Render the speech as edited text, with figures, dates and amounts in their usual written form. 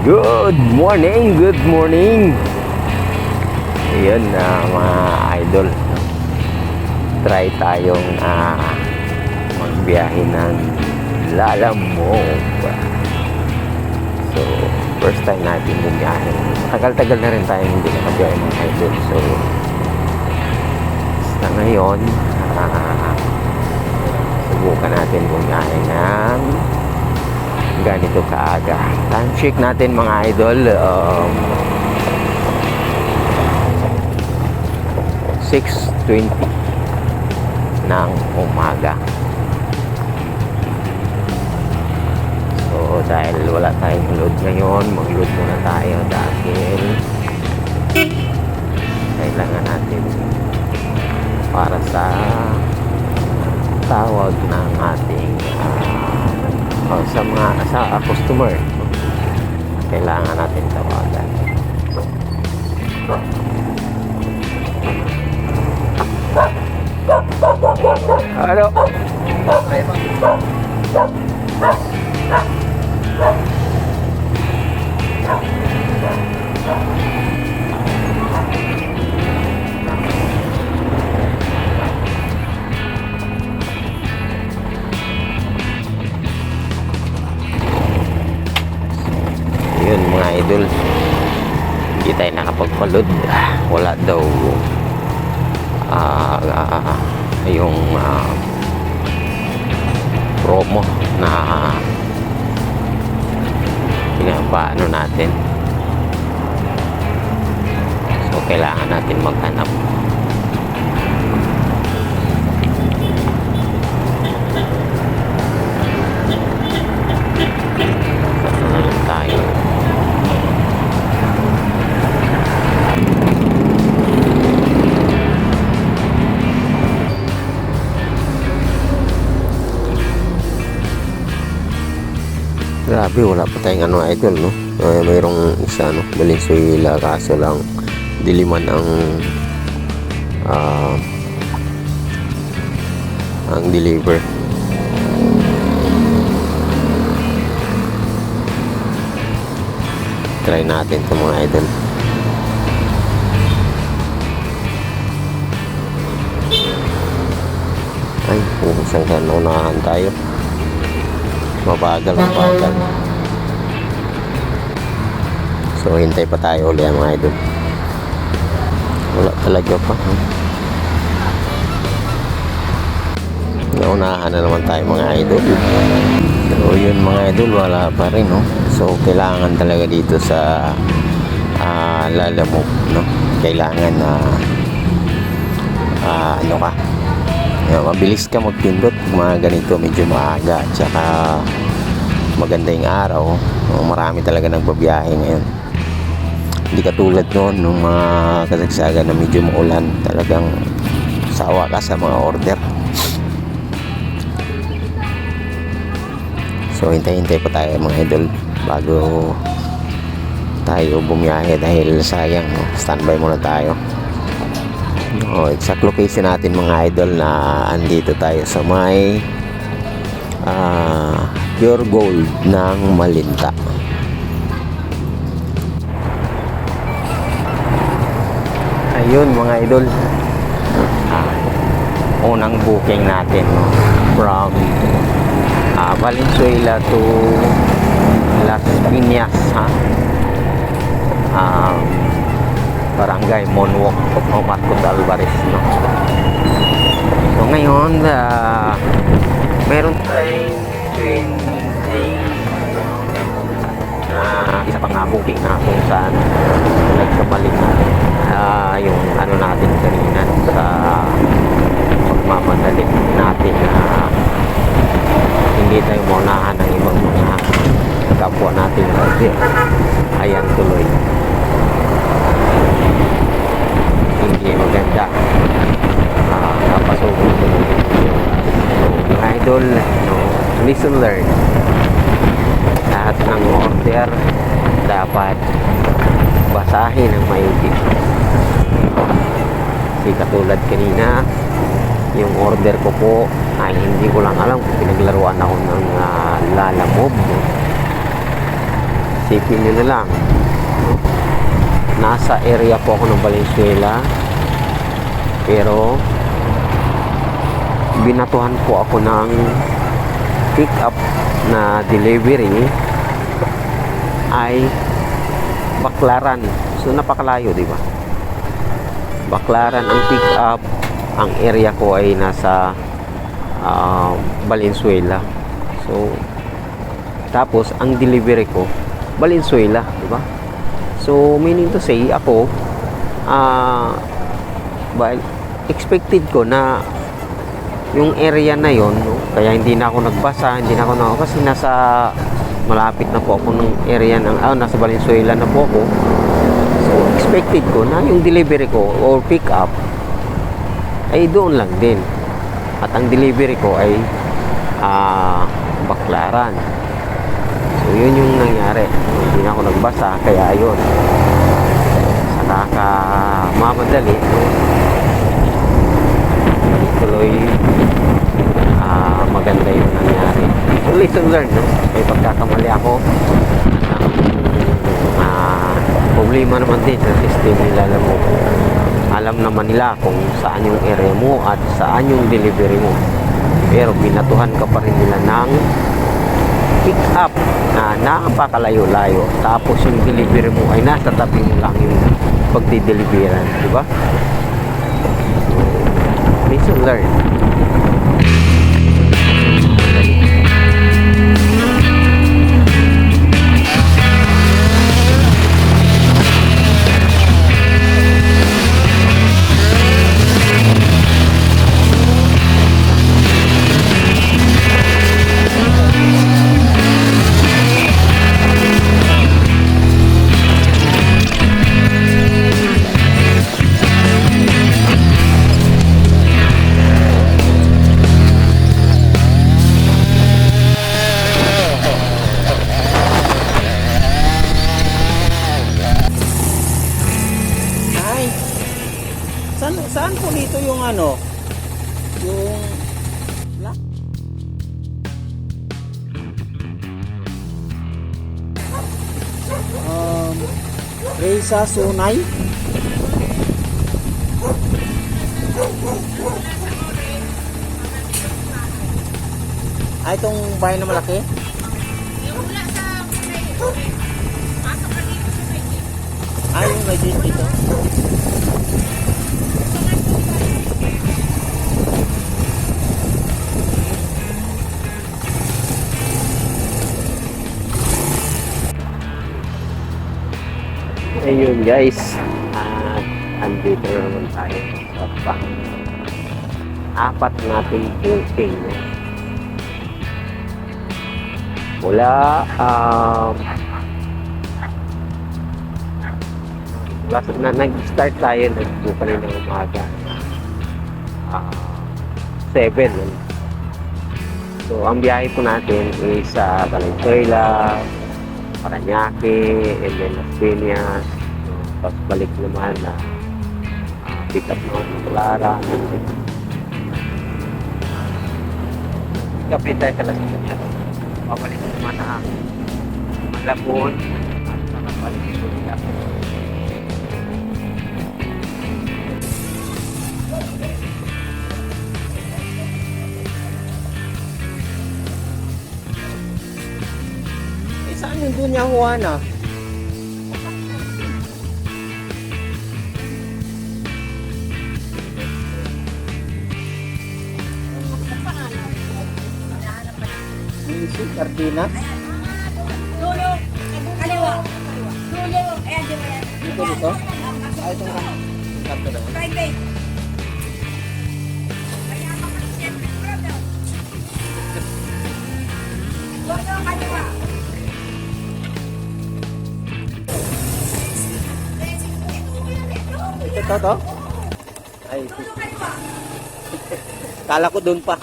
Good morning, good morning. Ayan na mga idol. Try tayong magbiyahe ng Lalamove. So, first time natin bumiyahe. Tagal-tagal na rin tayo hindi nakabiyahe mga idol. So, sa ngayon, subukan natin bumiyahe ng ganito kaaga. Time check natin mga idol, 6:20 ng umaga. So dahil wala tayong load ngayon, mag-load muna tayo dahil kailangan natin para sa tawag ng ating sa customer, kailangan natin tawagan. Ano? Yun mga idol, hindi tayo nakapagpaload. Wala daw yung promo na pinapaano natin. So kailangan natin maghanap. Tayo grabe, wala pa tayong idol, no? Mayroong isa, no? Valenzuela, kaso lang diliman ang deliver. Try natin ito mga idol. Ay, isang naunahan tayo. Mabagal. So hintay pa tayo ulit mga idol. Wala talaga pa. Naunahan na naman tayo mga idol. So yun mga idol, wala pa rin, no? So kailangan talaga dito sa Lalamove, no? Kailangan na mabilis ka magpindot mga ganito, medyo maaga at saka maganda yung araw. Marami talaga nagbabiyahe ngayon, hindi katulad noon nung mga kasagsagan na medyo maulan. Talagang sawa ka sa mga order. So hintay-hintay pa tayo mga idol bago tayo bumiyahe dahil sayang, no? Standby muna tayo. Exact location natin mga idol na andito tayo sa may Pure Gold ng Malinta. Ayun mga idol, unang booking natin, no? From Valenzuela to Las Piñas, Barangay Monwok of Marcos Alvarez, no? So ngayon meron tayong isa pang booking na kung saan nagkabalik yung natin kanina sa pagmamadali natin hindi tayo maunahan ng ibang mga kapwa natin kasi ayan tuloy hindi maganda kapasok. So mga idol, no, listen, learn. Lahat ng order dapat basahin ng maigi. Kasi katulad kanina, yung order ko po ay hindi ko lang alam kung pinaglaruan ako ng Lalamove. Kasi isipin nyo na lang, nasa area po ako ng Valenzuela, pero binatuhan po ako ng pick up na delivery ay Baclaran. So napakalayo, di ba? Baclaran ang pick up, ang area ko ay nasa Valenzuela. So tapos ang delivery ko Valenzuela, di ba? So meaning to say, ako expected ko na yung area na yon, no? Kaya hindi na ako nagbasa, kasi nasa malapit na po ako ng area ng nasa Valenzuela na po ako. So expected ko na yung delivery ko or pick up ay doon lang din, at ang delivery ko ay Baclaran. So yun yung nangyari, hindi na ako nagbasa, kaya yun, sa nakakamamadali, tuloy maganda yung nangyari. So lesson learned, no? May pagkakamali ako, problema naman din sa system nila. Alam naman nila kung saan yung area mo at saan yung delivery mo, pero binatuhan ka pa rin nila ng pick up na napakalayo-layo, tapos yung delivery mo ay nasa tabi mo lang yung pagdi-deliveran, di ba? Lesson learned. Saan po dito yung yung Reza Sunay? Itong bahay na malaki? Yung wala sa pasok ka dito sa may gate. Yung may gate dito. Ayun guys, andito naman tayo sa apat nating booking. Wala nag-start tayo, nag-book kanina ng umaga 7. So ang biyahe po natin is sa Valenzuela, Parañaque, and then Las Piñas. Tapos balik naman na pick up ng Clara. Kapit tayo sa Las Piñas. Pabalik naman na Malabon at nakabalik ulit ako. Saan yung Dunya Juana? Music, Cardenas? Dulo, kaliwa. Dulo, ayan, di ba yan? Dito? Itong kanto na. Private. Kaya kapag siyempre, brother. Dulo, kaliwa. Ito to? Ay, kala ko doon pa.